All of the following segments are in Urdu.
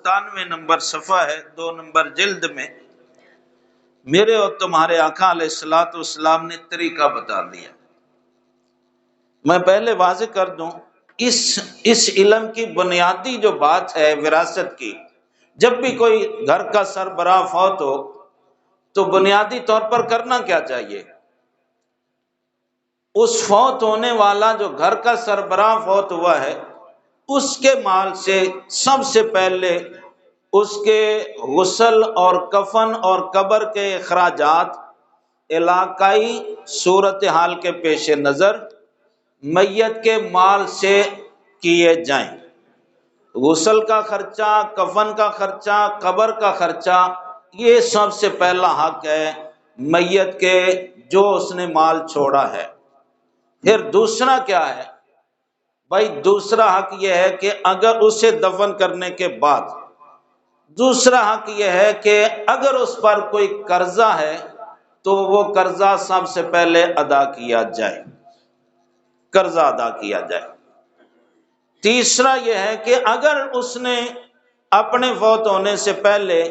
97 نمبر صفحہ ہے، 2 نمبر جلد میں میرے اور تمہارے آقا علیہ الصلوۃ والسلام نے طریقہ بتا دیا۔ میں پہلے واضح کر دوں، اس علم کی بنیادی جو بات ہے وراثت کی، جب بھی کوئی گھر کا سربراہ فوت ہو تو بنیادی طور پر کرنا کیا چاہیے؟ اس فوت ہونے والا جو گھر کا سربراہ فوت ہوا ہے، اس کے مال سے سب سے پہلے اس کے غسل اور کفن اور قبر کے اخراجات علاقائی صورتحال کے پیش نظر میت کے مال سے کیے جائیں۔ غسل کا خرچہ، کفن کا خرچہ، قبر کا خرچہ، یہ سب سے پہلا حق ہے میت کے جو اس نے مال چھوڑا ہے۔ پھر دوسرا کیا ہے بھائی؟ دوسرا حق یہ ہے کہ اگر اسے دفن کرنے کے بعد، دوسرا حق یہ ہے کہ اگر اس پر کوئی قرضہ ہے تو وہ قرضہ سب سے پہلے ادا کیا جائے، قرضہ ادا کیا جائے۔ تیسرا یہ ہے کہ اگر اس نے اپنے فوت ہونے سے پہلے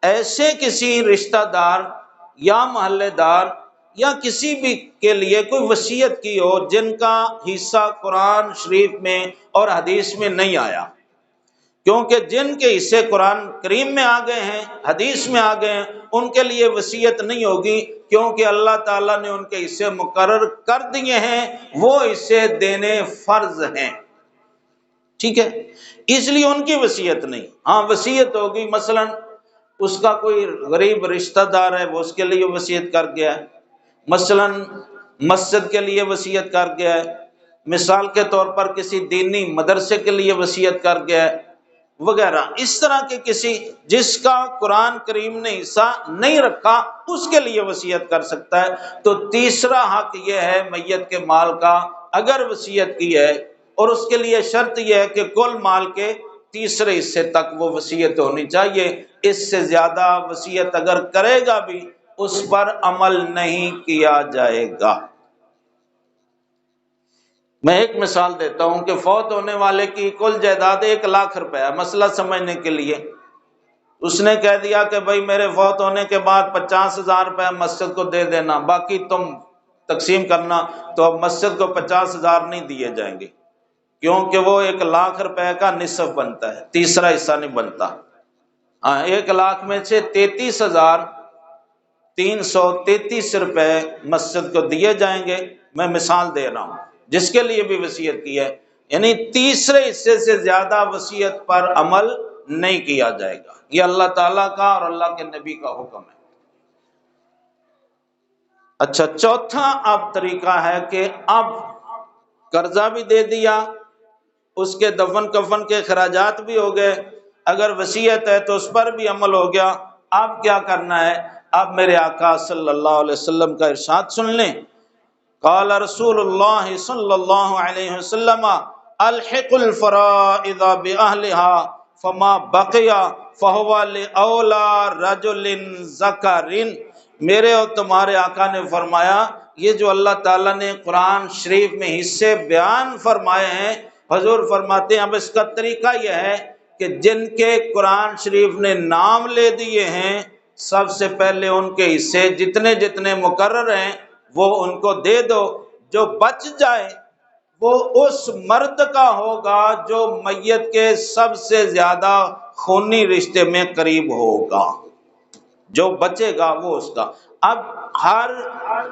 ایسے کسی رشتہ دار یا محلے دار یا کسی بھی کے لیے کوئی وصیت کی ہو جن کا حصہ قرآن شریف میں اور حدیث میں نہیں آیا، کیونکہ جن کے حصے قرآن کریم میں آ گئے ہیں، حدیث میں آ گئے ہیں، ان کے لیے وصیت نہیں ہوگی، کیونکہ اللہ تعالیٰ نے ان کے حصے مقرر کر دیے ہیں، وہ حصے دینے فرض ہیں، ٹھیک ہے؟ اس لیے ان کی وصیت نہیں۔ ہاں وصیت ہوگی، مثلا اس کا کوئی غریب رشتہ دار ہے، وہ اس کے لیے وصیت کر گیا ہے، مثلا مسجد کے لیے وصیت کر گیا ہے، مثال کے طور پر کسی دینی مدرسے کے لیے وصیت کر گیا ہے وغیرہ، اس طرح کے کسی جس کا قرآن کریم نے حصہ نہیں رکھا اس کے لیے وصیت کر سکتا ہے۔ تو تیسرا حق یہ ہے میت کے مال کا، اگر وصیت کی ہے، اور اس کے لیے شرط یہ ہے کہ کل مال کے تیسرے حصے تک وہ وصیت ہونی چاہیے، اس سے زیادہ وصیت اگر کرے گا بھی اس پر عمل نہیں کیا جائے گا۔ میں ایک مثال دیتا ہوں کہ فوت ہونے والے کی کل جائیداد 1,00,000 روپے ہے، مسئلہ سمجھنے کے لیے۔ اس نے کہہ دیا کہ بھائی میرے فوت ہونے کے بعد 50,000 روپے مسجد کو دے دینا، باقی تم تقسیم کرنا، تو اب مسجد کو 50,000 نہیں دیے جائیں گے، کیونکہ وہ 1,00,000 روپے کا نصف بنتا ہے، تیسرا حصہ نہیں بنتا۔ 1,00,000 میں سے 33,333 روپے مسجد کو دیے جائیں گے۔ میں مثال دے رہا ہوں، جس کے لیے بھی وصیت کی ہے، یعنی تیسرے حصے سے زیادہ وصیت پر عمل نہیں کیا جائے گا۔ یہ اللہ تعالیٰ کا اور اللہ کے نبی کا حکم ہے۔ اچھا، چوتھا اب طریقہ ہے کہ اب قرضہ بھی دے دیا، اس کے دفن کفن کے اخراجات بھی ہو گئے، اگر وصیت ہے تو اس پر بھی عمل ہو گیا۔ اب کیا کرنا ہے؟ اب میرے آقا صلی اللہ علیہ وسلم کا ارشاد سن لیں۔ قال رسول اللہ صلی اللہ علیہ وسلم الحق الفرائض بأہلها فما بقی فہو لأولی رجل ذکر۔ میرے اور تمہارے آقا نے فرمایا، یہ جو اللہ تعالیٰ نے قرآن شریف میں حصے بیان فرمائے ہیں، حضور فرماتے ہیں اب اس کا طریقہ یہ ہے کہ جن کے قرآن شریف نے نام لے دیے ہیں، سب سے پہلے ان کے حصے جتنے جتنے مقرر ہیں وہ ان کو دے دو، جو بچ جائے وہ اس مرد کا ہوگا جو میت کے سب سے زیادہ خونی رشتے میں قریب ہوگا، جو بچے گا وہ اس کا۔ اب ہر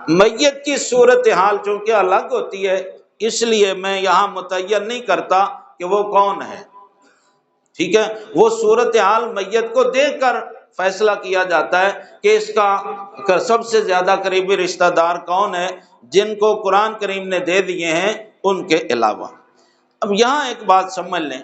میت کی صورتحال چونکہ الگ ہوتی ہے، اس لیے میں یہاں متعین نہیں کرتا کہ وہ کون ہے، ٹھیک ہے؟ وہ صورتحال میت کو دیکھ کر فیصلہ کیا جاتا ہے کہ اس کا سب سے زیادہ قریبی رشتہ دار کون ہے، جن کو قرآن کریم نے دے دیے ہیں ان کے علاوہ۔ اب یہاں ایک بات سمجھ لیں